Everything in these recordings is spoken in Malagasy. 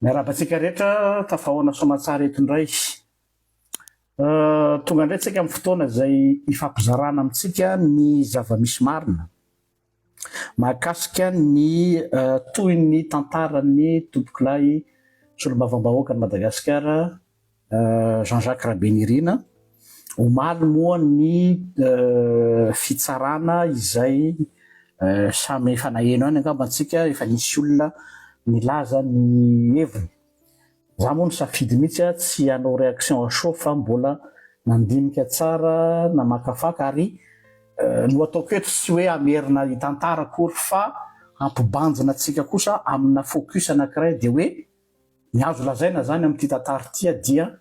Miarabantsika rehetra tafahoana soamantsara eto indray. Tonga indray tsika amin'ny fotoana izay ifampizarana amintsika ny zava-misy marina mahakasika ny toy ny tantaran'ny tombokolay solombavambahoaka ny Madagasikara Jean-Jacques Rabengirina. Omaly moa ny fitsarana izay samy efa naheno any angamba antsika, efa nisy olona nilaza ny heviny. Za moa nisafidy mihitsy tsy hanao réaction à chaud fa mbola nandinika tsara na makafaka ary no ataoko eto tsy hoe amerina itantara akory fa ampibanjina antsika kosa amina focus anankiray dia hoe ny azo lazaina zany amin'ity tantara ity dia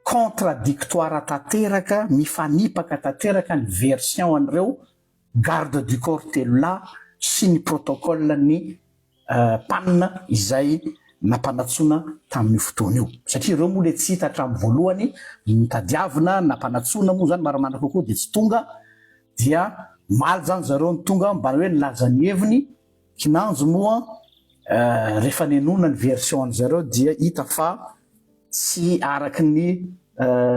contradictoire tanteraka, mifanipaka tanteraka ny version an'ireo garde du corps telolahy sy ny protocole ny panina izay nampanatsona tamin'io fotoana io. Satria ireo moa le tsy hita hatramin'ny voalohany mitadiavina nampanatsona moa zany maramana kokoa dia tsy tonga dia maly zany zareo ny tonga mba hoe nilaza ny heviny. Kinanjo moa rehefa nenona ny version an'zareo dia hita fa tsy araky ny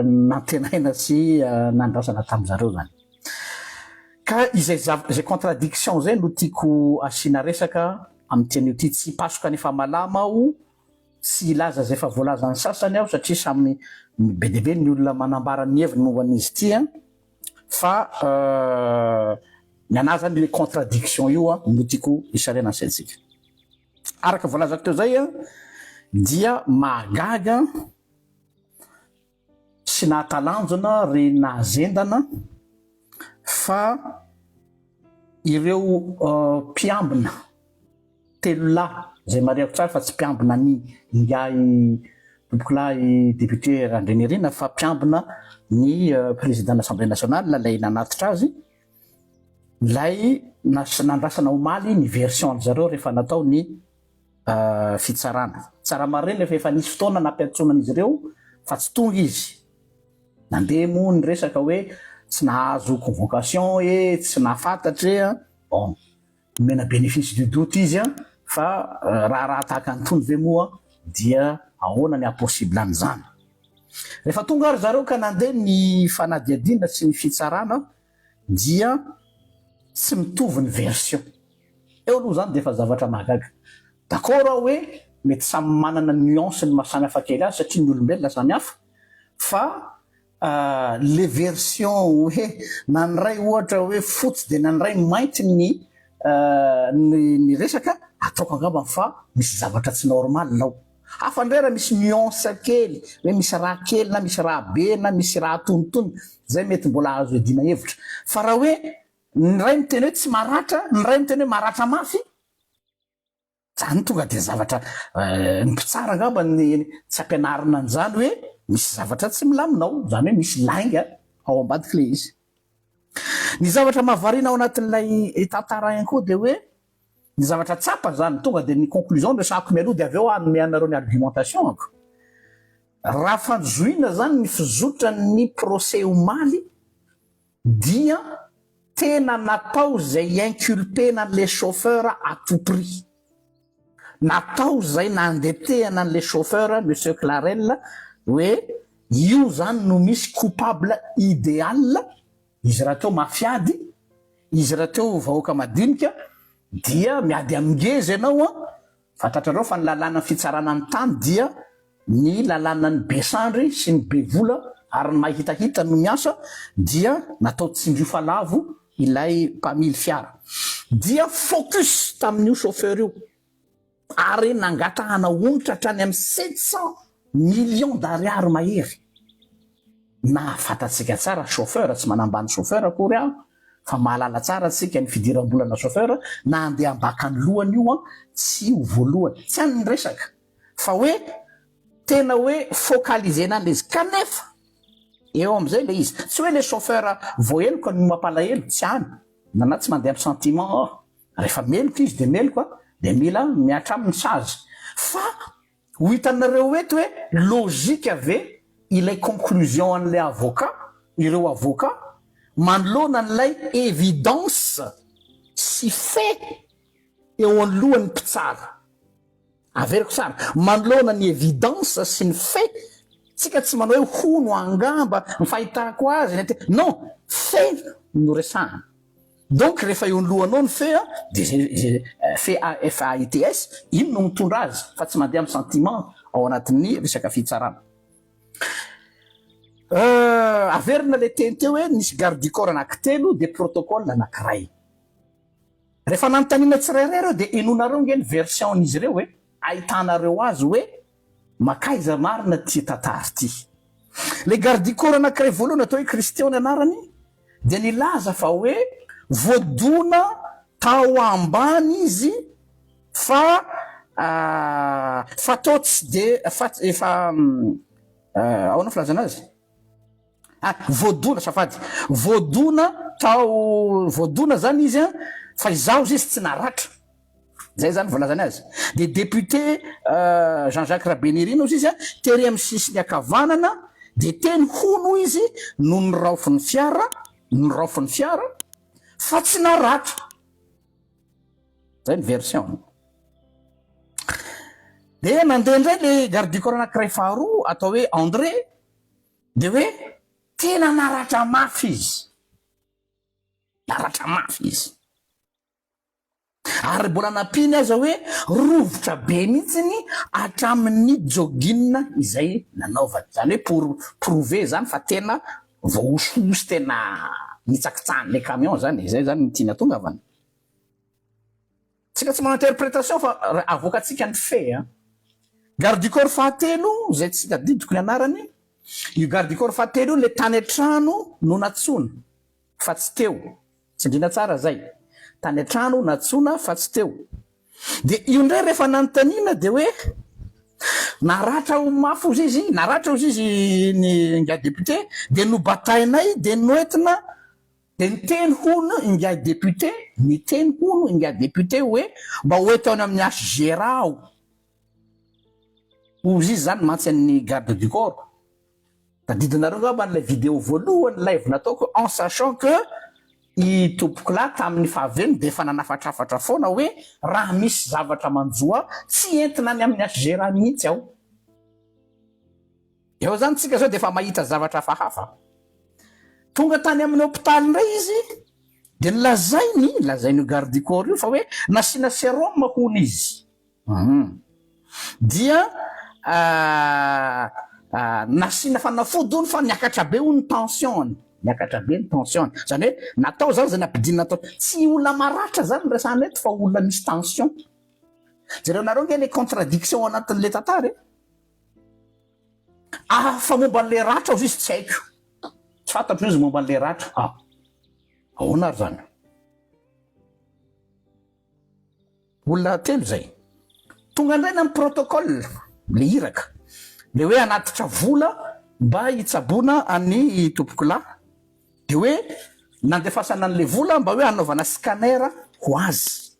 nantenaina sy nandrasana tamin'zareo zany. Ka izay contradiction zay no tiako asina resaka amin'ity ity, tsy pasoka nefa malama aho tsy ilaza zay fa voalaza ny sasany aho satria samy be dia be ny olona manambara ny heviny momba an'izy ity fa miana zany le contradiction io no tiako isarena ansaitsika. Araka voalazako teo zay dia mahagaga sy nahatalanjona ry nahazendana fa ireo mpiambina telolahy zay mariako tsara fa tsy mpiambina ny ingay tombokolay député Randrenirina fa mpiambina ny président de l'Assemblée nationale lay nanatitra azy lay nandrasana omaly ny version an'zareo rehefa natao ny fitsarana. Tsara mareny rehefa efa nisy fotoana nampiantsonan'izy ireo fa tsy tonga izy. Nandeha moa ny resaka hoe tsy nahazo convocation tsy nahafantatra bon mena bénéfice du doute izy fa raha tahaka antony ve moa dia ahoana ny impossible an'izany. Rehefa tonga ary zareo ka nandeha ny fanadiadina sy ny fitsarana dia tsy mitovy ny version. Eo aloha zany dia efa zavatra mahagaga. D'accord hoe mety samy manana nuance ny mahasamihafa kely azy satria ny olombelona samy hafa fa les versions hoe naniray ohatra hoe fotsy dia naniray mainty ny resaka ataoko angamba fa misy zavatra tsy normal lao. Hafa indray raha misy nuance kely hoe misy raha kely na misy raha be na misy raha tonitony zay mety mbola azo edina hevitra fa raha hoe ny ray miteny hoe tsy maratra, ny ray miteny hoe maratra mafy zany tonga dia zavatra ny mpitsara angamba ny tsy ampianarina an'izany hoe misy zavatra tsy milaminao, zany hoe misy lainga ao ambadiky le izy. Ny zavatra mahavariana ao anatin'ilay tantara ihany koa dia hoe ny zavatra tsapa zany tonga dia ny conclusion resahako mialoha dia avy eo anome anareo ny argumentation ako. Raha fanjoina zany ny fizotra ny procès omaly dia tena natao zay inculpena an'le chauffeur à tout prix. Natao zay nandetehana an'le chauffeur monsieur Clarel hoe io zany no misy coupable idéal. Izy raha teo mafiady, izy raha teo vahoaka madinika dia miady amin'ngezy ianao fantatrareo fa ny lalàna fitsarana ny tany dia ny lalàna ny besandry sy ny bevola ary ny mahitahita no miasa dia natao tsindriofa lavo ilay mpamily fiara dia focus tamin'io chauffeur io ary nangatahana onitra hatrany amin'ny 700 millions d'ariary mahery. Na fatatsika tsara chauffeur tsy manambany chauffeur akory fa mahalala tsara tsika ny fidiram-bolana chauffeur na andeha ambaka ny lohany io tsy ho voalohany tsy any ny resaka fa hoe tena hoe focalisena an'le izy kanefa eo am'izay le izy tsy hoe le chauffeur voaheloko ny mampalahelo tsy any na tsy mandeha amin'ny sentiment rehefa meloko izy dia meloko dia mila miatra amin'ny sazy fa ho hitanareo eto hoe logika ave ilay conclusion an'ilay avocat, ireo avocat manoloana n'ilay évidence sy fait eo anolohan'ny mpitsara averiko tsara manoloana ny évidence sy ny fait tsika tsy manao hoe hono angamba ny fahitako azy non fait no resahana donc rehefa eo anylohanao ny fait de fait FAITS ino no mitondra azy fa tsy mandeha amin'ny sentiment ao anatin'ny resaka fitsarana averina le teny teo hoe nisy garde du corps anankitelo de protocole anankiray rehefa nanontaniana tsirairay reo de enonareo nge ny version n'izy ireo hoe ahitanareo azy hoe makaiza marina ty tatary ty le garde du corps anankiray voalohany atao hoe Christian anarany de nilaza fa hoe voadona tao ambany izy fa tao tsy de efa ahoana filazana azy voadona safady voadona zany izy fa izaho izy tsy naratra zay zany volazany azy de député Jean-Jacques Rabenirino izy tery amin'ny sisiny akavanana de teny hono izy no niraofiny fiara fa tsy naratra zay ny version de nandeha ndray le garde du corps anankiray faharoa atao hoe André de hoe tena naratra mafy izy ary mbola nampiny aza hoe rovotra be mihitsiny hatramin'ny jogging izay nanaovany zany hoe pour prouver zany fa tena voahosihosy tena nitsakitsahany le camion zany zay zany nitiana tongavany tsika tsy manao interprétation fa avoakatsika ny fait garde du corps fahatelo zay tsy tadidiko ny anarany io garde du corps fahatelo le tany an-trano no natsona fa tsy teo tsy indrina tsara zay tany an-trano natsona fa tsy teo de io ndray rehefa nanontaniana de hoe naratra mafy ozy izy naratra ozy izy ny nga député de no batainay de noentina de niteny hono inga député niteny hono inga député hoe mba hoety any amin'ny HGRA ozy izy zany mantsy an'ny garde du corps tadidinareo ngamba n'lay vidéo voalohany live nataoko en sachant que i tompoko lahy tamin'ny fahaveny de efa nanafatrafatra foana hoe raha misy zavatra manjoa tsy entina any amin'ny HGRA mihitsy aho eo zany tsika zao de efa mahita zavatra fahafa tonga tany amin'ny hôpitaly ndray izy de lazainy garde du corps io fa hoe nasina sérum hono izy dia nasina fanafodony fa niakatra be ho ny tension zany hoe natao zany zay nampidinina natao tsy olona maratra zany resahana eto fa olona misy tension zareo nareo nge le contradiction anatin'le tantara fa momba n'le ratra ozy izy tsy haiko tsy fantatro izy momba n'le ratra ahoana ary zany olona telo zay tonga indray na amin'ny protocole le iraka le hoe anatitra vola mba hitsabona any tompoko lahy de hoe nandefasana an'le vola mba hoe anaovana scanner ho azy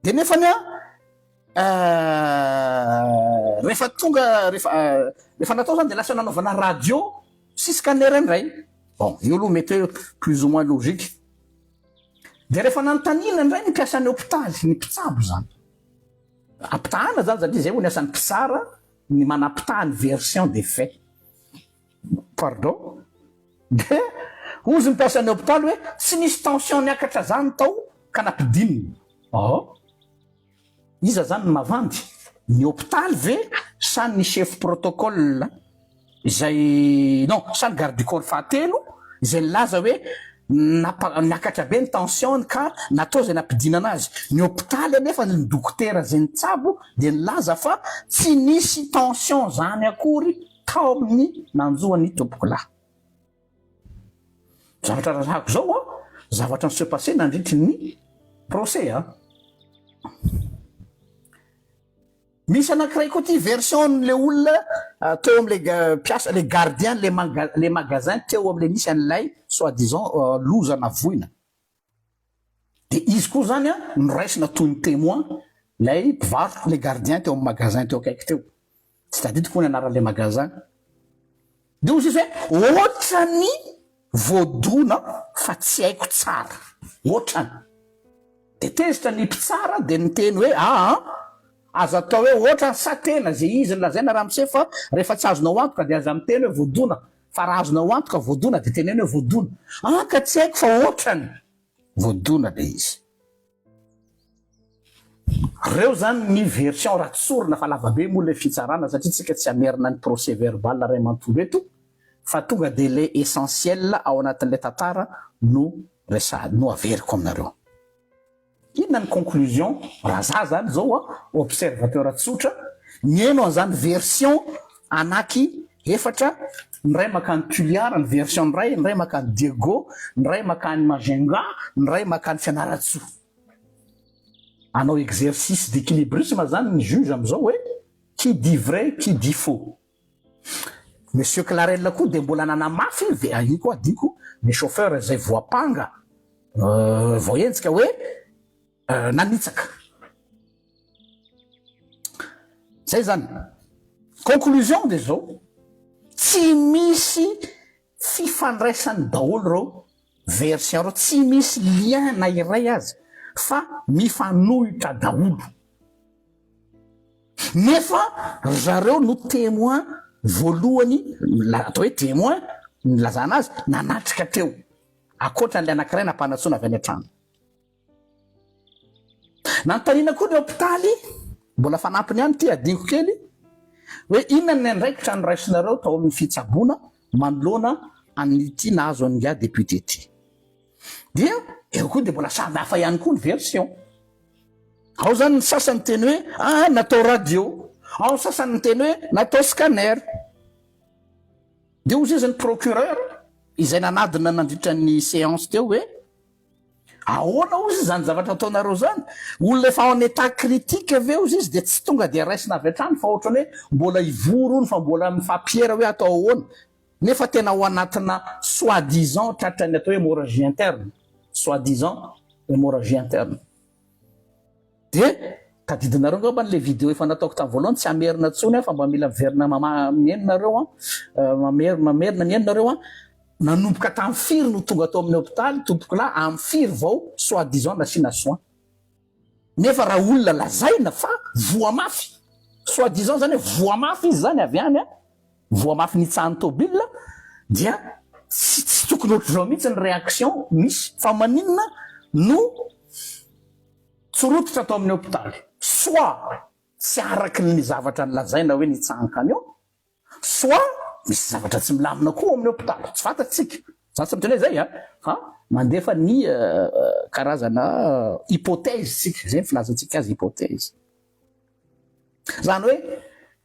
de nefany rehefa tonga rehefa natao zany de lasa nanaovana radio sy scanner indray bon io aloha mety hoe plus ou moins logique de rehefa nanontaniana indray ny mpiasan'ny hôpitaly ny mpitsabo zany ampitahana zany zany zay ho ny asan'ny mpitsara ny manapitahany version des faits pardon de ozy mpiasan'ny hôpitaly hoe tsy nisy tension niakatra zany tao ka nampidinina iza zany ny mavandy ny hôpitaly ve sa ny chef protocole izay non sa ny garde du corps fahatelo izay nilaza hoe niakatra be ny tension ka natao zay nampidina anazy ny hôpitaly anefa ny dokotera zay nitsabo de nilaza fa tsy nisy tension zany akory tao amin'ny nanjoany tompoko lahy zavatra rahako zao zavatra ny se passé nandritry ny procès misy anankiray koa ty version le olona teo am'le piasa le gardien le magasin teo am'le misy an'lay soi-disant loza na voina de izy koa zany noraisina toy ny témoin lay mpivarotra le gardien teo amin'ny magasin teo akaiky teo tsy tadidiko ny anaran'le magasin de ozy izy hoe ohatrany voadona fa tsy haiko tsara ohatrany de tezitra ny mpitsara de niteny hoe azo atao hoe ohatra sa tena zay izy lazaina ramose fa rehefa tsy azonao antoka de aza miteny hoe voadona fa raha azonao antoka voadona de teneny hoe voadona ka tsy haiko fa ohatrany voadona le izy. Reo zany ny version ratsorina fa lavabe moa le fitsarana satria tsika tsy amerina ny procès verbal ray manontolo eto fa tonga de le essentiel ao anatin'le tantara no resady no averiko aminareo. Inona ny conclusion raha za zany zao observateur tsotra mieno an'izany version anaky efatra, ny ray makany Tuliara ny version ny ray makany Diego, ny ray makany Magenga, ny ray makany Fianaratsoa. Anao exercice d'équilibrisme zany ny juge am'izao hoe qui dit vrai, qui dit faux. Monsieur Clarel koa de mbola nanamafy iny koa adiko ny chauffeur zay voapanga voentsika hoe nanitsaka. Zay zany. Conclusion de zao, tsy misy fifandraisany daholo reo version reo, tsy misy lien na iray azy fa mifanohitra daholo. Nefa zareo no témoin voalohany atao hoe témoin nilazana azy nanatrika teo akoatran'le anankiray nampanatsoana avy any an-trano. Nanontaniana koa ny hôpitaly mbola fanampiny ihany ty adiniko kely hoe inona ny andraikitra ny raisinareo tao amin'ny fitsaboana manoloana an'ity nahazo an'nga député ty. Dia eo koa de mbola samy hafa ihany koa ny version. Ao zany ny sasany teny hoe natao radio, ao sasany ny teny hoe natao scanner. De ozy izy ny procureur izay nanadina nandritra ny séance teo hoe ahoana ozy zany zavatra ataonareo zany, olona efa ao en état critique ave ozy izy de tsy tonga de raisina avy hatrany fa ohatrany hoe mbola ivoro fa mbola mifampiera hoe atao ahoana, nefa tena ao anatina soi-disant tratrany atao hoe hémorragie interne, soi-disant hémorragie interne. De tadidinareo ngamba n'le vidéo efa nataoko tamin'ny voalohany tsy amerina tsony fa mba mila miverina mienonareo mamerina mienonareo nanomboka tamin'ny firy no tonga atao amin'ny hôpitaly tompoky la amin'ny firy vao soi-disant nasiana soin. Nefa raha olona lazaina fa voamafy, soi-disant zany hoe voamafy izy zany avy any voamafy nitsahany tobile dia tsy tokony ohatr'izao mihitsy ny réaction misy fa maninona no tsorototra atao amin'ny hôpitaly. Soit tsy araky ny zavatra ny lazaina hoe nitsahankany eo, soit misy zavatra tsy milamina koa amin'ny hôpitaly tsy fantatsika za tsy miteny zay fa mandefa ny karazana hypothèse sika zay filazantsika azy hypothèse zany hoe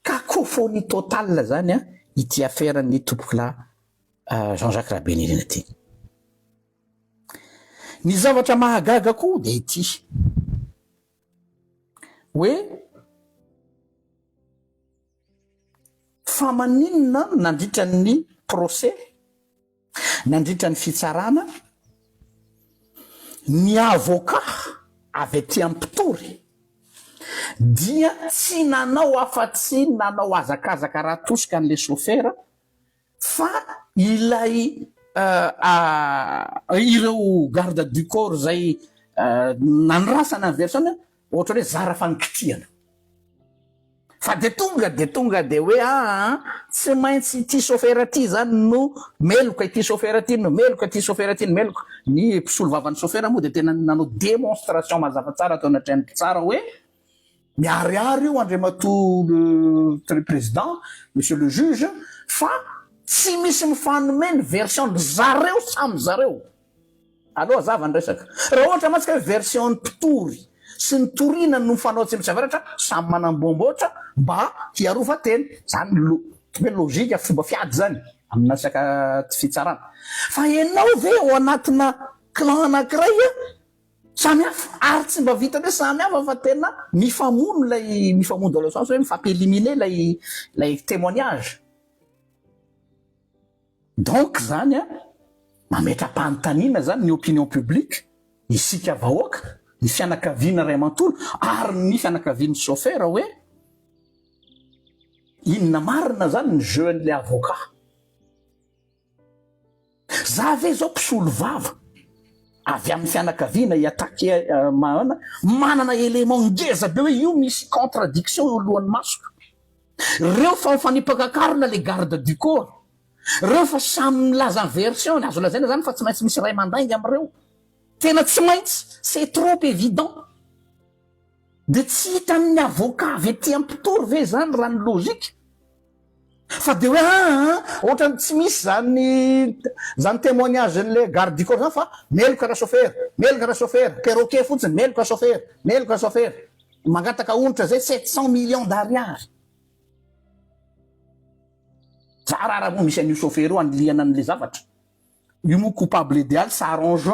cacophonie totale zany ity affaire ny tompoky la Jean-Jacques Rabenirina ty. Ny zavatra mahagaga koa de ity hoe fa maninona nandritra ny procès, nandritra ny fitsarana, ny avocat avy aty ampitory dia tsy nanao afa-tsy nanao azakazaka raha tosika an'le chauffeur fa ilay ireo garde du corps zay nanrasana ny version ohatra hoe zara fanikitiana fa de tonga de hoe tsy maintsy ty chauffeur ty zany no meloka ity chauffeur ty no meloka ty chauffeur ty no meloka. Ny mpisolo vavan'ny chauffeur moa de tena nanao démonstration mazava tsara atao anatrany tsara hoe miariary io andriamatoa le président monsieur le juge fa tsy misy mifanomeny version zareo samy zareo. Aloha zava ny resaka raha ohatra matsika hoe version ny mpitory sy ny torina no mifanao tsy mitsavaratra samy manambomboatra mba hiarova teny zany hoe logika fomba fiady zany amina saka ty fitsarana. Fa ianao ve ao anatina clan anankiray samy hafa ary tsy mba vita hoe samy hafa fa tena mifamono lay mifamono dans le sens hoe mifampi-éliminer lay témoignage. Donc zany mametra-panontaniana zany ny opinion publique isika vahoaka ny fianakaviana ray amantolo ary ny fianakaviany chauffeur hoe inona marina zany ny jeu-n'le avocat. Za ve zao mpisolo vava avy amin'ny fianakaviana iataky mahana manana élément ngeza be hoe io misy contradiction eo alohan'ny masoko reo fa mifanipakakarona le garde du corps reo fa samy milaza version azo lazaina zany fa tsy maintsy misy ray mandainga am'ireo tena tsy maintsy c'est trop évident de tsy hitan'ny avocat avy aty ampitory ve zany raha ny logika fa de hoe ohatrany tsy misy zany témoignage n'le garde du corps zany fa meloka raha chauffeur perroquet fotsiny meloka chauffeur mangataka onitra zay 700 millions d'ariary raha moa misy an'io chauffeur io aniliana an'le zavatra io moa coupable idéal ça arrange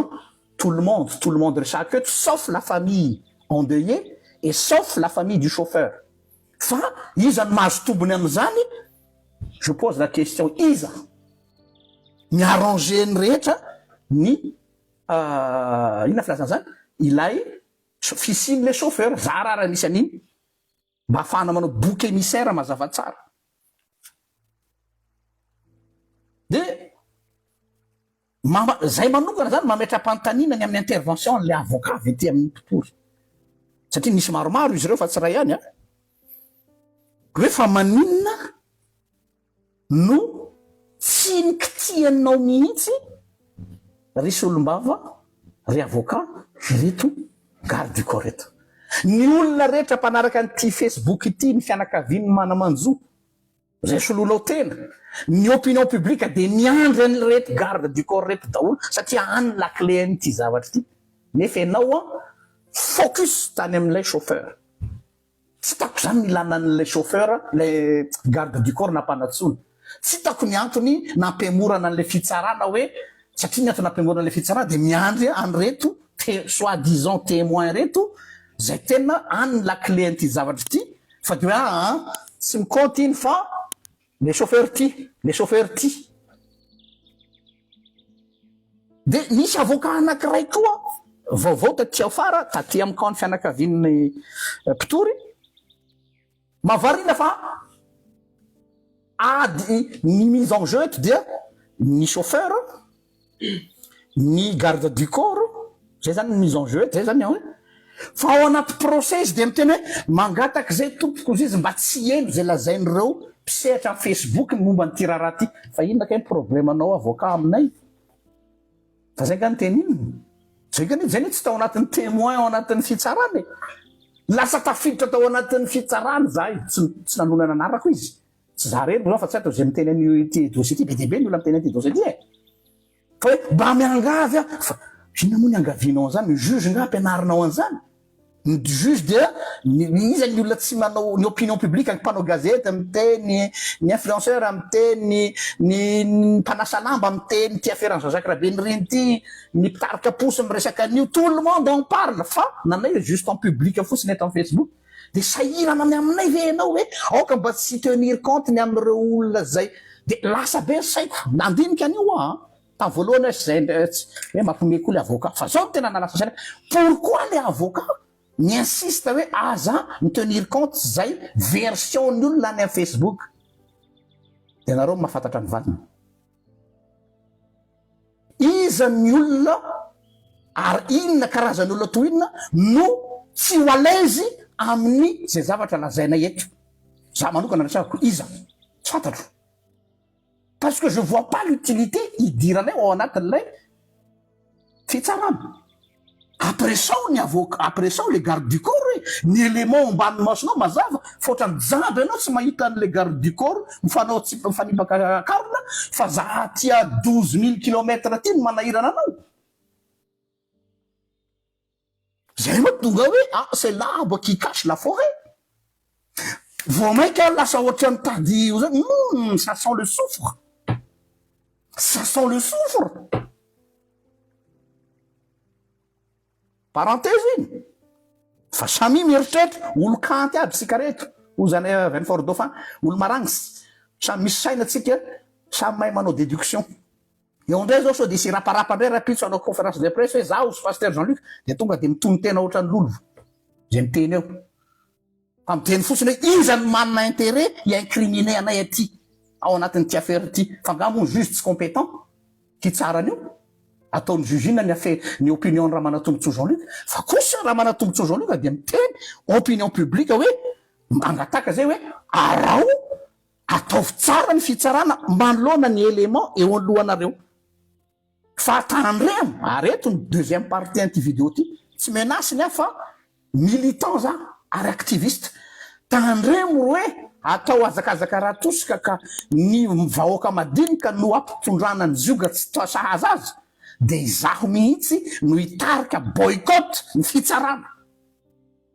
tout le monde resaky sauf la famille endeuillée et sauf la famille du chauffeur fa iza ny mahazo tombony am'izany je pose la question iza ny arranger ny rehetra ny ina filazana zany ilay fisiny le chauffeur za raha misy an'iny mba afahana manao bouc émissaire mazava tsara de zay manokana zany mametra-pantaninany amin'ny intervention le avocat avy ety amin'ny tontolo satria nisy maromaro izy reo fa tsy ray ihany hoe fa maninona no tsy nikitianao mihitsy ry solombava ry avocat reto garde du corps reto ny olona rehetra mpanaraka nyty Facebook ity ny fianakaviany manamanjo zay solonao tena ny opinion publique de miandry any reto garde du corps reto daholo satria any la clé an'ity zavatra ity nefa ianao focus tany amin'ilay chauffeur tsy tako zany milana an'lay chauffeur le garde du corps nampanatsony tsy tako ny antony nampemorana an'le fitsarana hoe satria ny antony nampemorana an'le fitsarana de miandry any reto soi-disant témoin reto zay tena any la clé an'ity zavatra ity fa de hoe tsy mikompte iny fa le chauffeur ty de nisy avocat anankiray koa vaovao taty afara taty amin'ny camp ny fianakavian'ny mpitory mavarina fa ady ny mise en jeu eto dia ny chauffeur ny garde du corps zay zany mise en jeu eto zay zany hoe fa ao anaty procès de miteny hoe mangataky zay tompoko izy mba tsy eno zay lazain'ireo mpisehatra amin'ny Facebook ny momba ny tirara ty fa inona kay ny problème anao avocat aminay fa zay ka ny teny iny zay ka zay tsy tao anatin'ny témoin ao anatin'ny fitsarany lasa tafiditra tao anatin'ny fitsarany zahay tsy nanonana anarako izy tsy za reno fa tsy atao zay miteny an'ity dossier ty be dia be ny olona miteny an'ity dossier ty fa hoe mba miangavy fa ina moa ny angavianao an'izany ny juge nga ampianarinao an'izany ny juge dia iza ny olona tsy manao ny opinion publique ny mpanao gazety miteny ny influenceur miteny ny mpanasa lamba miteny ty affaire Jean-Jacques Rabeniriny ty ny mpitarika posy miresaka an'io tout le monde en parle fa nanay juste en public fotsiny eto amin'ny Facebook de sahirana ny aminay ve ianao hoe aoka mba tsy tenir compte ny amin'ireo olona zay de lasa be saiko nandinika an'io tam voalohany zay hoe mampime koa le avocat fa zao tena nalasa saina pourquoi le avocat ny insiste hoe aza ny tenir compte zay version ny olona any amin'ny Facebook de nareo mahafantatra ny valiny iza ny olona ary inona karazany olona to inona no tsy ho alaizy amin'ny zay zavatra lazainay eto za manokana resako iza tsy fantatro parce que je vois pas l'utilité idiranay ao anatin'ilay fitsarana après ça ny avocat après ça les gardes du corps ny élément ambany masonao mazava fotrany jamby ianao tsy mahita an'le garde du corps mifanao tsy mifanipaka karona fa za tia 12 000 kilomètres ty ny manahirana anao zay moa tonga hoe c'est l'arbre qui cache la forêt vao maika lasa ohatrany tady io zany ça sent le soufre parenthèse iny fa samy mieritreritra olo kanty aby sika reto ozany Vainfort Dauphin olo maragnitsy samy misy saina tsika samy mahay manao déduction eo ndray zao so de sy raparapa ndray rapitso anao conférence de presse hoe za ozy pasteur Jean-Luc de tonga de mitony tena ohatrany lolo zay miteny eo fa miteny fotsiny hoe iza ny manana intérêt hiincriminer anay aty ao anatin'ity affaire ty fa ngamo juste tsy compétent ty tsara an'io ataony jugina ny opinion raha manatombotso Jean-Luc fa kosa raha manatombotso Jean-Luc dia miteny opinion publique hoe angataka zay hoe arao ataovy tsara ny fitsarana manoloana ny élément eo alohanareo fa tandremo areto ny deuxième partie anty vidéo ty tsy menasiny aho fa militant za ary activiste tandremo hoe atao azakazaka raha tosika ka ny vahoaka madinika no ampitondrana ny zioga tsy sahaza azy de izaho mihitsy no hitarika boycott ny fitsarana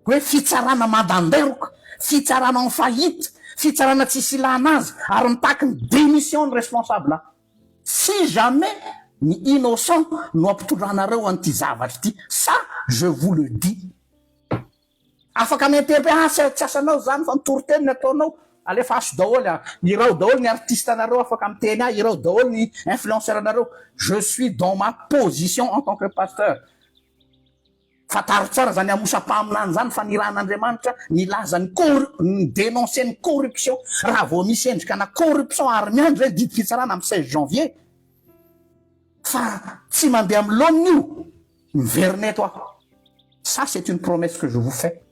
hoe fitsarana madanderoka fitsarana en faillite fitsarana tsisy ilana azy ary mitaky ny démission ny responsable si jamais ny innocent no ampitondranareo an'ity zavatra ity ça je vous le dis afaka miinterpre tsy asanao zany fa mitory-teny ataonao alefa aso daholy irao daholy ny artiste anareo afaka miteny ahy irao daholy ny influenceur anareo je suis dans ma position en tant que pasteur fataro tsara zany amosam-paminany zany fa niran'Andriamanitra nilaza ny dénoncer ny corruption raha vao misy endrika na corruption ary miandro zay didy fitsarana amin'ny 16 janvier fa tsy mandeha amin'ny laoniny io miverneto aho ça c'est une promesse que je vous fais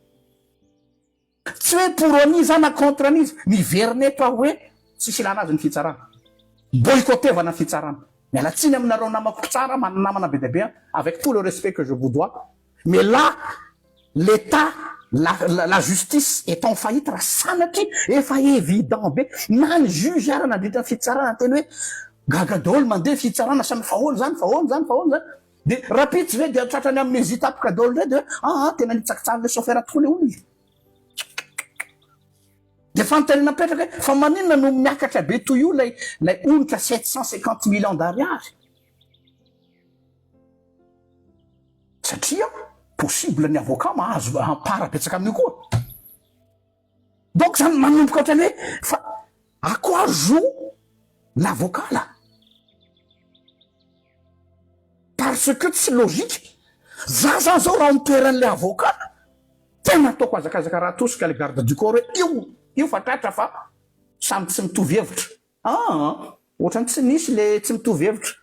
tsy hoe pour ani zany na contre ani izy miverneto aho hoe tsisy ilana azy ny fitsarana boycottevana ny fitsarana mialatsiny aminareo namako tsara mananamana be deabe avec tout le respect que je vous dois mais là l'état la justice est en faillite raha sanatry efa évident be na ny juge ary nandritra ny fitsarana teny hoe gaga daholo mandeha fitsarana samy fahoany zany de rapitsy ve de tratrany amin'ny hésitapika daholo ndray de tena nitsakitsara le chauffeur tokoa le olona de fantanina petraka fa maninona no miakatra be toy io lay onitra 750 millions d'ariary satria possible ny avocat mahazo parapetsaka amin'io koa donc zany manomboka ohatrany hoe fa à quoi joue l'avocat là parce que tsy logique za zany zao raha mitoeran'le avocat tena ataoko azakazaka raha tosika le garde du corps io fatratra fa samy tsy mitovy hevitra ohatrany tsy nisy le tsy mitovy hevitra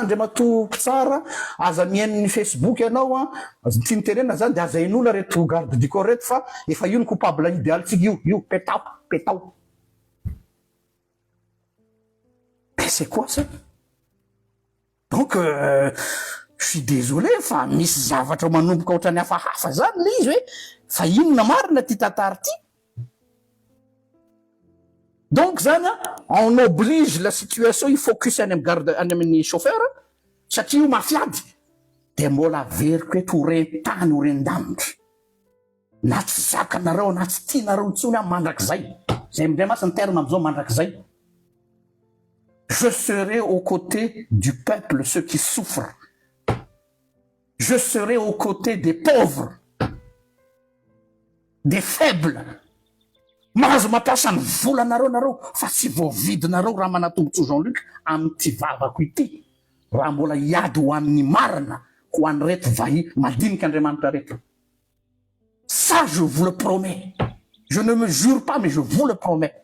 ndre matoky tsara aza mihaino ny Facebook ianao tia mitenena zany de aza in'olona reto garde du corps reto fa efa io ny coupable idéal tsika io petao c'est quoi ça donc je suis désolé fa misy zavatra manomboka ohatrany hafahafa zany le izy hoe fa inona marina ty tantara ty donc zany on oblige la situation il focus any amin'ny chauffeur satria io mafiady de mbola averiko hoe torentany horen-danitra na tsy zakanareo na tsy tianareo ntsony a mandrakizay zay mindray masiny terme am'izao mandrakizay je serai aux côtés du peuple ceux qui souffrent je serai aux côtés des pauvres des faibles mahazo mampiasa ny volanareo fa tsy voavidinareo raha manatombotso Jean-Luc amin'ity vavako ity raha mbola hiady ho amin'ny marina ho an'ny reto madinika Andriamanitra reto ça je vous le promets je ne me jure pas mais je vous le promets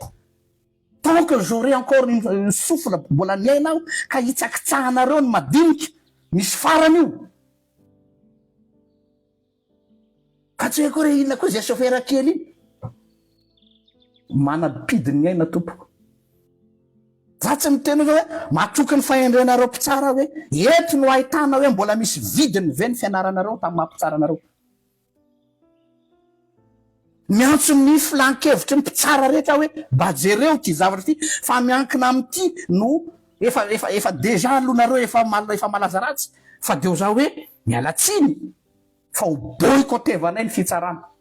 tant que j'aurai encore une souffle mbola miaina aho ka hitsakitsahanareo ny madinika misy farany io fa tsy hoe koa re inona koa zay chauffeur kely iny manapidiny aina tompoko za tsy miteny hoe matoky ny fahendrenareo mpitsara hoe eto no ahitana hoe mbola misy vidiny ve ny fianaranareo tamin'ny mampitsaranareo miantso ny filan-kevitry ny mpitsara rehetra hoe bajereo ty zavatra ty fa miankina amity no efa déjà alonareo efa malaza ratsy fa deo za hoe mialatsiny fa ho boycottevanay ny fitsarana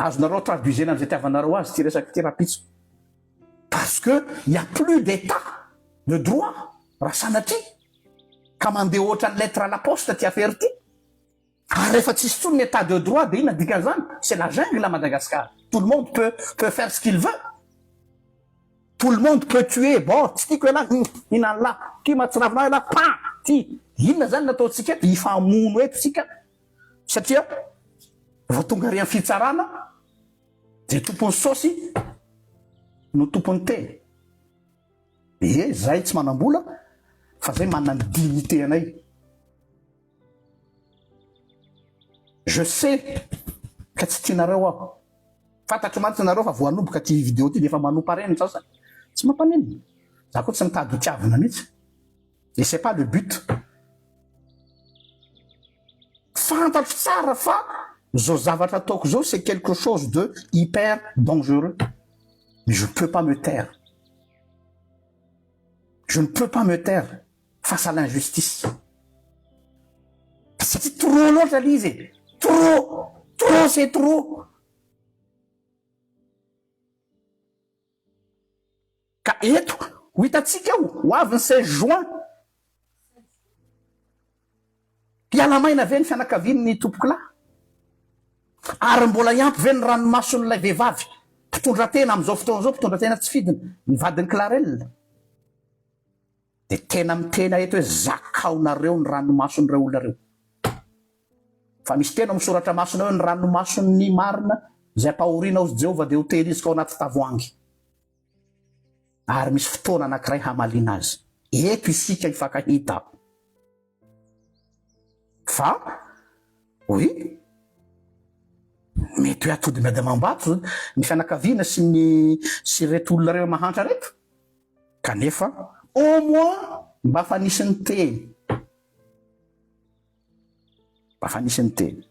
azonareo traduisena am'izay tiavanareo azy ty resaky ty rapitso parce que il y a plus d'état de droit raha sanatry ka mandeha ohatra ny lettre à la poste ty affaire ty ary rehefa tsisy tsony ny état de droit de ina dikan'izany c'est la jungle à Madagascar tout le monde peut faire ce qu'il veut tout le monde peut tuer bon tsy tiako ela inan'la ty matsiravina ela pa ty inona zany nataotsika eto hifamono eto tsika satria vao tonga ary amin'ny fitsarana de tompony saosy no tompony teny zay tsy manambola fa zay manana dignité anay. Je sais ka tsy tianareo aho. Fantatro mantsy nareo fa voanomboka ty vidéo ty de efa manompa reny sasa. Tsy mampanino. Za koa tsy mitady hitiavana mihitsy. Et c'est pas le but. Fantatro tsara fa zao zavatra ataoko zao c'est quelque chose de hyper dangereux. Mais je ne peux pas me taire. Je ne peux pas me taire face à l'injustice. C'est trop long, ça lisait. Trop, c'est trop. Ka eto, ho hitatsika ho avy ny 16 juin. Hiala maina ve ny fianakavian'ny tompoko lahy? Ary mbola iampy ve ny ranomason'ilay vehivavy? Mpitondra tena am'izao fotoana zao, mpitondra tena tsy fidiny, ny vadiny Clarelle. De tena mitena eto hoe zakaonareo ny ranomason'ireo olona reo. Fa misy tena misoratra masona hoe ny ranomason'ny marina zay pahoriana ho Jehova de ho tehirizika ao anaty tavoahangy. Ary misy fotoana anankiray hamalina azy. Eto isika hifankahita. Fa, oui, mety hoe atody miady amam-bato ny fianakaviana sy reto olona reo mahantra reto. Kanefa, au moins, mba fa nisy ny teny. Mba fa nisy ny teny.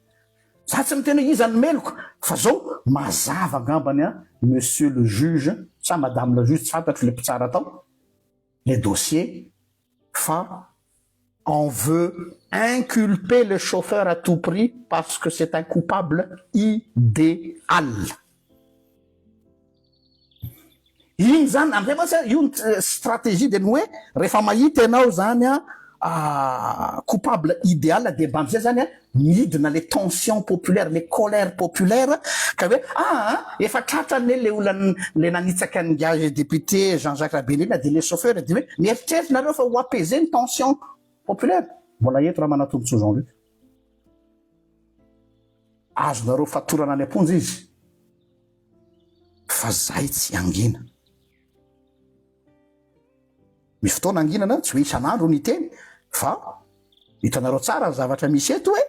Za tsy miteny iza ny meloko, fa zao mazava angambany monsieur le juge, sa madame la juge, tsy fantatro le mpitsara atao, les dossiers, fa on veut inculper le chauffeur à tout prix parce que c'est un coupable idéal. Iny zany amizay moa io stratégie de hoe rehefa mahita ianao zany coupable idéal de mba amizay zany midina les tensions populaires, les colères populaires ka hoe efa tratrany le olona le nanitsaka ny gage député Jean-Jacques Rabelina de les chauffeurs de hoe mieritreritrnareo fa ho apaiser ny tension populaire. Mbola eto raha manatombotso Jean-Luc. Azonareo fatorana any amponja izy. Fa zay tsy angina. Misy fotoana anginana tsy hoe isan'andro ny teny, fa hitanareo tsara ny zavatra misy eto hoe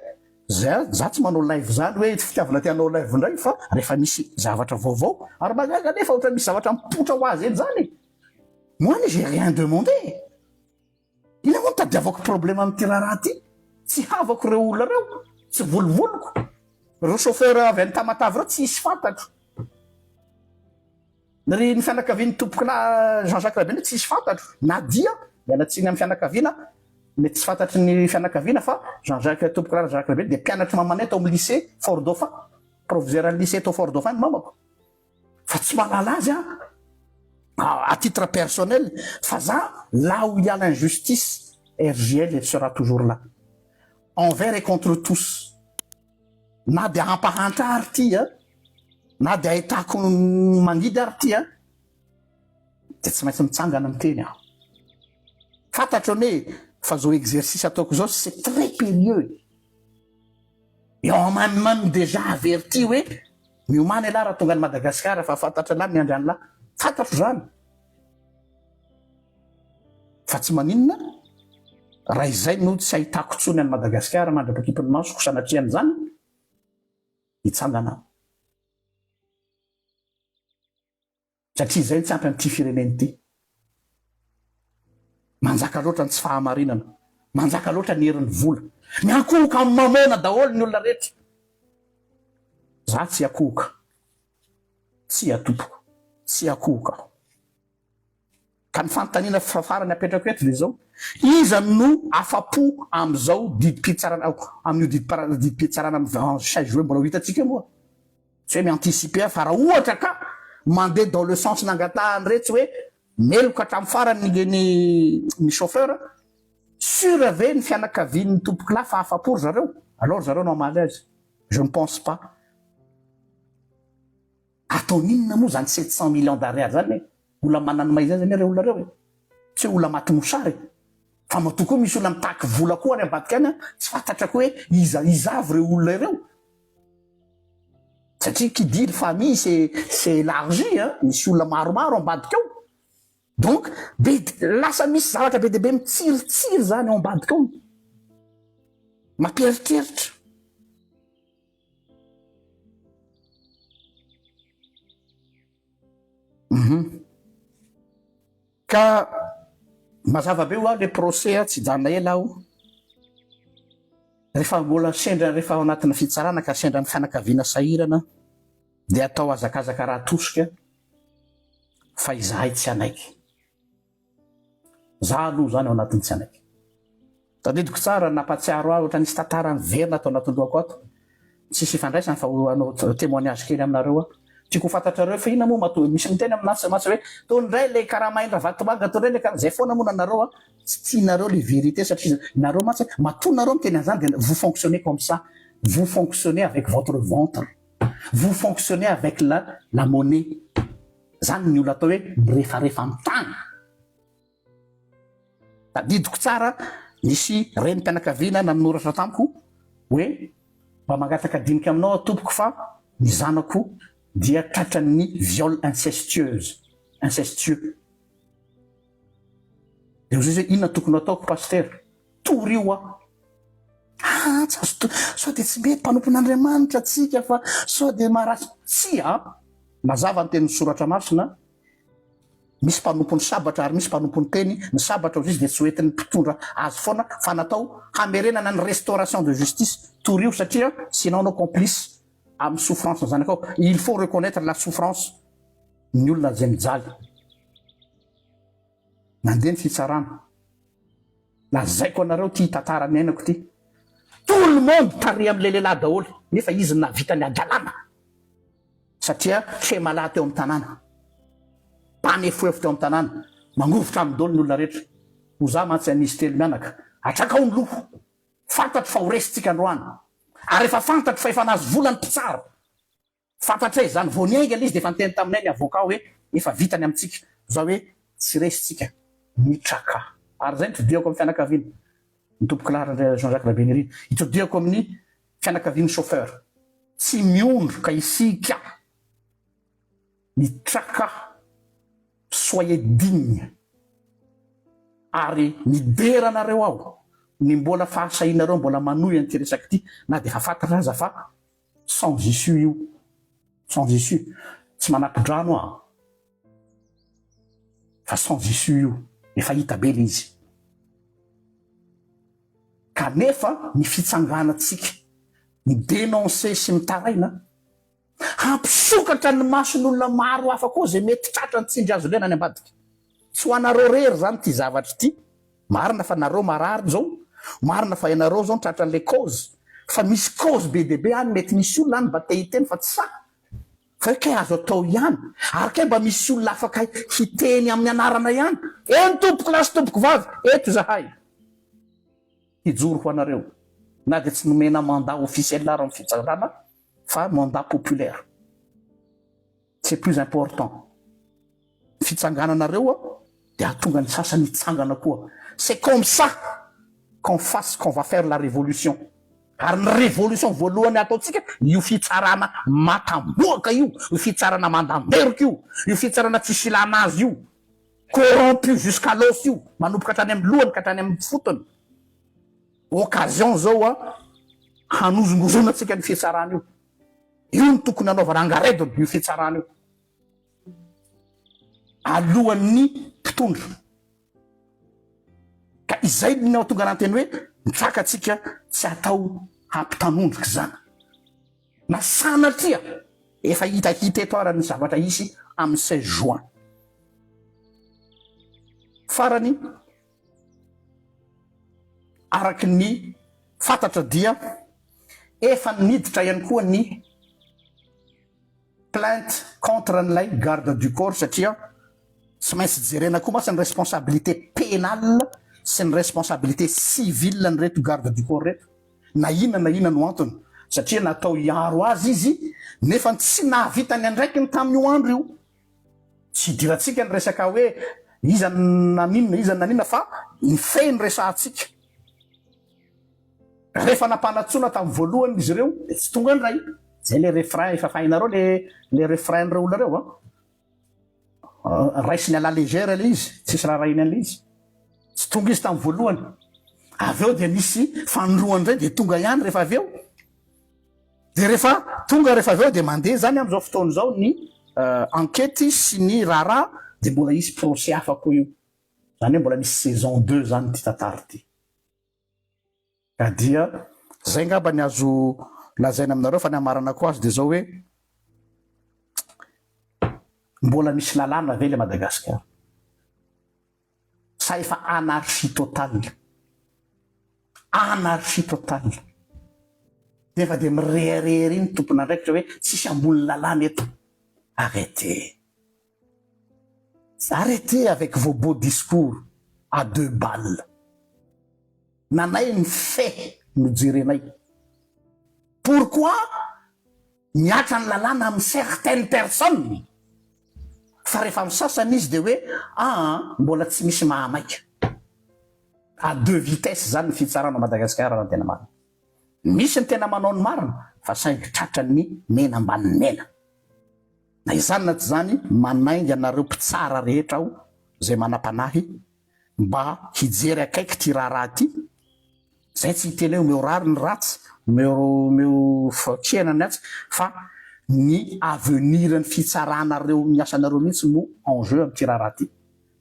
za tsy manao live zany hoe fitiavana tianao live ndray fa rehefa misy zavatra vaovao ary magaga nefa ohatra misy zavatra mipotra ho azy eny zany. Moi j'ai rien demandé. Ina moa tadiavako problème amin'ty raha ty? Tsy havako reo olona reo, tsy volovoloko. Reo chauffeur avy any Tamatavy reo tsy hisy fantatro. Ny fianakavian'ny tompoko na Jean-Jacques Rabelina tsy hisy fantatro. Nadia, mialatsiny amin'ny fianakaviana, mety tsy fantatry ny fianakaviana fa Jean-Jacques tompoko na Jean-Jacques Rabelina de mpianatra mamanay tao amin'ny lycée Fort Dauphin, proviseur amin'ny lycée tao Fort Dauphin ny mamako. Fa tsy mahalala azy à titre personnel, faisant là où il y a l'injustice, RGL elle sera toujours là. Envers et contre tous. Na de hampahantra ary ty, na de ahitako mangidy ary ty, de tsy maintsy mitsangana miteny aho. Fantatro hoe fa zao exercice ataoko zao c'est très périlleux. Et on m'a même déjà averti hoe miomana ialahy raha tonga any Madagasikara fa fantatra lahy miandry any lahy. Fantatro zany. Fa tsy maninona raha izay no tsy ahitako tsony any Madagasikara mandrapakipon'ny masoko sanatrian'izany hitsangana. Satria izay tsy ampy amin'ity fireneny ity. Manjaka loatra ny tsy fahamarinana, manjaka loatra ny herin'ny vola. Miakohoka amin'ny mamona daholo ny olona rehetra. Za tsy akohoka. Tsy atompoko. Tsy akohoka. Ka ny fanontaniana farany apetrako eto de zao, iza no afapo am'izao didim-pitsarana amin'io didim-pitsarana amin'ny 16 juin mbola ho hitatsika moa. Tsy hoe mianticiper fa raha ohatra ka mandeha dans le sens nangatahany rehetra hoe meloka hatramin'ny farany ny chauffeur, sûr ve ny fianakavian'ny tompoko lahy fa afapo zareo? Alors zareo no amaly azy. Je ne pense pas. Ataon'inona moa zany 700 millions d'ariary zany olona manany maizay zany reo olona reo. Tsy olona maty mosary. Fa matoko misy olona mitaky vola koa any ambadika any, tsy fantatrako hoe izavy reo olona reo. Satria qui dit famille c'est élargi, misy olona maromaro ambadika ao. donc lasa misy zavatra be deaibe mitsiritsiry zany ao ambadika ao mampieritreritra ka mazava be oa le procès tsy janona ela aho rehefa mbola sendra rehefa ao anatina fitsarana ka sendra ny fianakaviana sahirana dia atao azakazaka raha tosika fa izahay tsy anaiky za aloha zany ao anatin'ny tsy anaiky tadidiko tsara nampatsiaro aho ohatra nisy tantarany verina atao anatin-dohako ato tsisy ifandraisany fa anao témoignage kely aminareo tiako fantatrareo fa ina moa misy miteny aminatsa hoe tondray le karamaindra vatomanga tondray le zay foana moa nanareo tsy tianareo le vérité satria nareo matsy matonareo miteny an'izany dia vous fonctionnez comme ça, vous fonctionnez avec votre ventre, vous fonctionnez avec la monnaie zany ny olo atao hoe mirefarefa amin'ny tany tadidiko tsara nisy reny mpianakaviana nanoratra tamiko hoe mba mangataka dinika aminao tompoko fa ny zanako dia tratran'ny viol incestueux de zay zay inona tokony ataoko paster torio sao de tsy mety mpanompon'Andriamanitra atsika fa sao de marasy tsy mazava ny teny soratra masina misy mpanompony sabatra ary misy mpanompony teny ny sabatra izy dia tsy hoentin'ny mpitondra azy foana fa natao hamerenana ny restauration de justice torio satria sinon anao complice amin'ny souffrance zany akao il faut reconnaître la souffrance ny olona zay mijaly nandeha ny fitsarana lazaiko anareo ty tantara ny ainako ty tout le monde tary am'le lehilahy daholo nefa izy navita ny adalana satria tremala teo amin'ny tanàna panefoefo teo amin'ny tanàna mangovotra amin'ny dolo ny olona rehetra ho za mantsy anisy telo mianaka atraka ao ny loko fantatry fa ho resitsika androany ary efa fantatry fa efa nazy volany mpitsara fantatry zany voaniaingana izy de efa niteny taminay ny avocat hoe efa vitany amintsika za hoe tsy resitsika mitraka ary zay nitodiako amin'ny fianakaviana ny tompoko lara Jean-Jacques Rabénery itodiako amin'ny fianakaviany chauffeur tsy miondro ka isika mitraka soyez digne ary mideranareo aho ny mbola fahasahinareo mbola manohy an'ty resaky ty na de efa fantatra aza fa sans issue io sans issue tsy manampidrano fa sans issue io efa hita be le izy kanefa ny fitsanganatsika ny dénoncer sy mitaraina hampisokatra ny mason'olona maro hafa koa zay mety tratra ny tsindry azo lena any ambadika tsy ho anareo rery zany ty zavatra ty marina fa nareo marary zao marina fa ianareo zao tratra n'le cause fa misy cause be deaibe any mety misy olona any mba te hiteny fa tsy sa fa kay azo atao ihany ary kay mba misy olona afaka hiteny amin'ny anarana ihany eny tompoko lasy tompoko vavy eto zahay hijoro ho anareo na de tsy nomena mandat officiel lara amin'ny fitsarana fa mandat populaire c'est plus important fitsangananareo de atonga ny sasany hitsangana koa c'est comme ça qu'on fasse qu'on va faire la révolution ary ny révolution voalohany ataotsika io fitsarana matamboaka io fitsarana mandamberika io fitsarana tsisy ilana azy io corrompu jusqu'à l'os io manompoka hatrany amin'ny lohany ka hatrany amin'ny fotony occasion zao hanozongozona atsika ny fitsarana io ny tokony anaovana angaredony io fitsarana io alohan'ny mpitondra ka izay ny atonga ananteny hoe mitraka atsika tsy atao hampitanondrika zany na sanatria efa hitahita eto arany zavatra isy amin'ny 16 juin farany araky ny fantatra dia efa niditra ihany koa ny plainte contre n'lay garde du corps satria tsy maintsy jerena koa masy ny responsabilité pénale sy ny responsabilité civile ny reto garde du corps reto na inona no antony satria natao iaro azy izy nefa tsy nahavitany andraiky ny tamin'io andro io tsy diratsika ny resaka hoe iza naninona fa ny fe ny resahatsika rehefa nampanatsona tamin'ny voalohany izy ireo tsy tonga ndray zay le refrain efa fahinareo le refrain nireo olona reo raisiny ala légère le izy tsisy raha rainy an'le izy tsy tonga izy tamin'ny voalohany avy eo dia misy fanoroany zay dia tonga ihany rehefa avy eo dia rehefa tonga rehefa avy eo dia mandeha zany amin'izao fotoana izao ny enquête sy ny raharaha dia mbola isy procès hafa koa io zany hoe mbola misy saison 2 zany ty tantara ty ka dia zay ngamba ny azo lazaina aminareo fa ny amarana koa azy dia zao hoe mbola misy lalàna ve le Madagasikara sa efa anarchie totale nefa dia mirehareha iny tompona ndraikitra hoe tsisy ambony lalàna eto arrêtez avec vos beaux discours à 2 balles nanay ny fait no jerenay pourquoi miatra ny lalàna amin'ny certaines personnes fa rehefa amin'ny sasany izy dia hoe mbola tsy misy mahamaika à 2 vitesses zany ny fitsarana Madagasikara raha tena marina misy ny tena manao ny marina fa saingy tratrany mena ambany mena na izany na tsy zany manainga anareo mpitsara rehetra aho zay manam-panahy mba hijery akaiky ty raharaha ty zay tsy hiteny hoe omeo rary ny ratsy omeo fakiana ny atsy fa ny avenir ny fitsaranareo miasanareo mihitsy no enjeu am'ty raharaha ty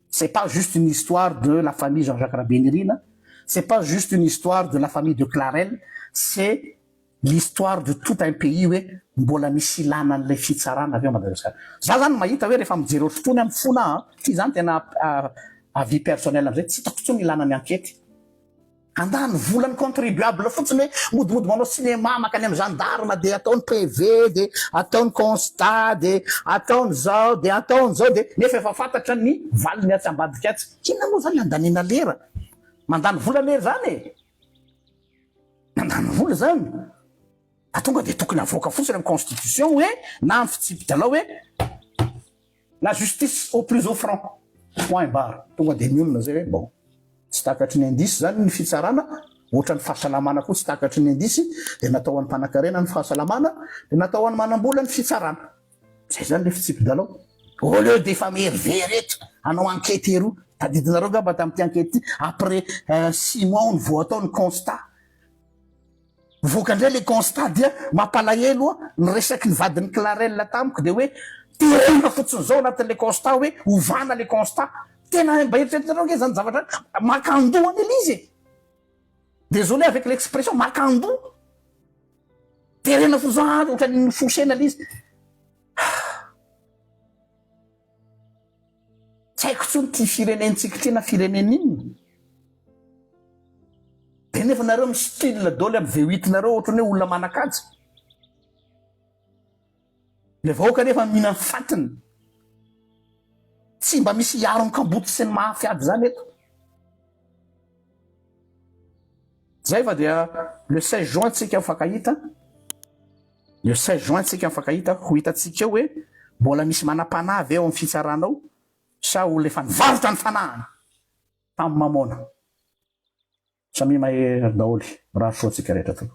c'est pas juste une histoire de la famille Jean-Jacques Rabengirina c'est pas juste une histoire de la famille de Clarel c'est l'histoire de tout un pays hoe mbola misy ilana an'ilay fitsarana avy eo Madagasikara za zany mahita hoe rehefa mijery otrotony amin'ny fona ty zany tena avis personnel am'izay tsy hitako tsony ilana ny enquête andany volany contribuable fotsiny hoe modimody manao cinéma makany amin'ny gendarme dia ataony PV dia ataony constat dia ataony zao dia ataony zao dia nefa efa fantatra ny valiny atsy ambadika atsy kina moa zany andanina lera mandany vola lery zany mandany vola zany tonga dia tokony avoaka fotsiny amin'ny constitution hoe na amin'ny fitsipy-dalao hoe la justice au plus offrant point barre tonga dia miolona zay hoe bon tsy takatry ny indisy zany ny fitsarana ohatra ny fahasalamana koa tsy takatry ny indisy dia natao an'ny mpanan-karena ny fahasalamana dia natao an'ny manam-bola ny fitsarana zay zany le fitsipy-dalao au lieu defa meriveretra anao enquête eroa tadidinareo ngamba tamin'ity enquête ty après 6 mois ny vo atao ny constat voakandray le constat dia mampalahelo ny resaky ny vadin'ny Clarel tamiko dia hoe terena fotsiny zao anatin'le constat hoe ovana le constat tena mba eritreretinareo nge zany zavatra makandoa any izy désolé avec l'expression makandoa terena fo zao ohatrany fosena l'izy tsy haiko tsony ty firenentsika ty na firenen'inony dia nefa nareo mi style daoly amin'ny V8nareo ohatrany hoe olona manakatsy le vahoaka nefa mihina ny fatiny tsy mba misy hiarony kamboty sy ny mahafy aby zany eto zay fa dia le 16 juin tsika mifankahita le 16 juin tsika mifankahita ho hitatsika eo hoe mbola misy manam-panavy eo amin'ny fitsaranao sa olo efa nivarotra ny fanahany tamin'ny mamona samy mahay daholy raha soatsika rehetra to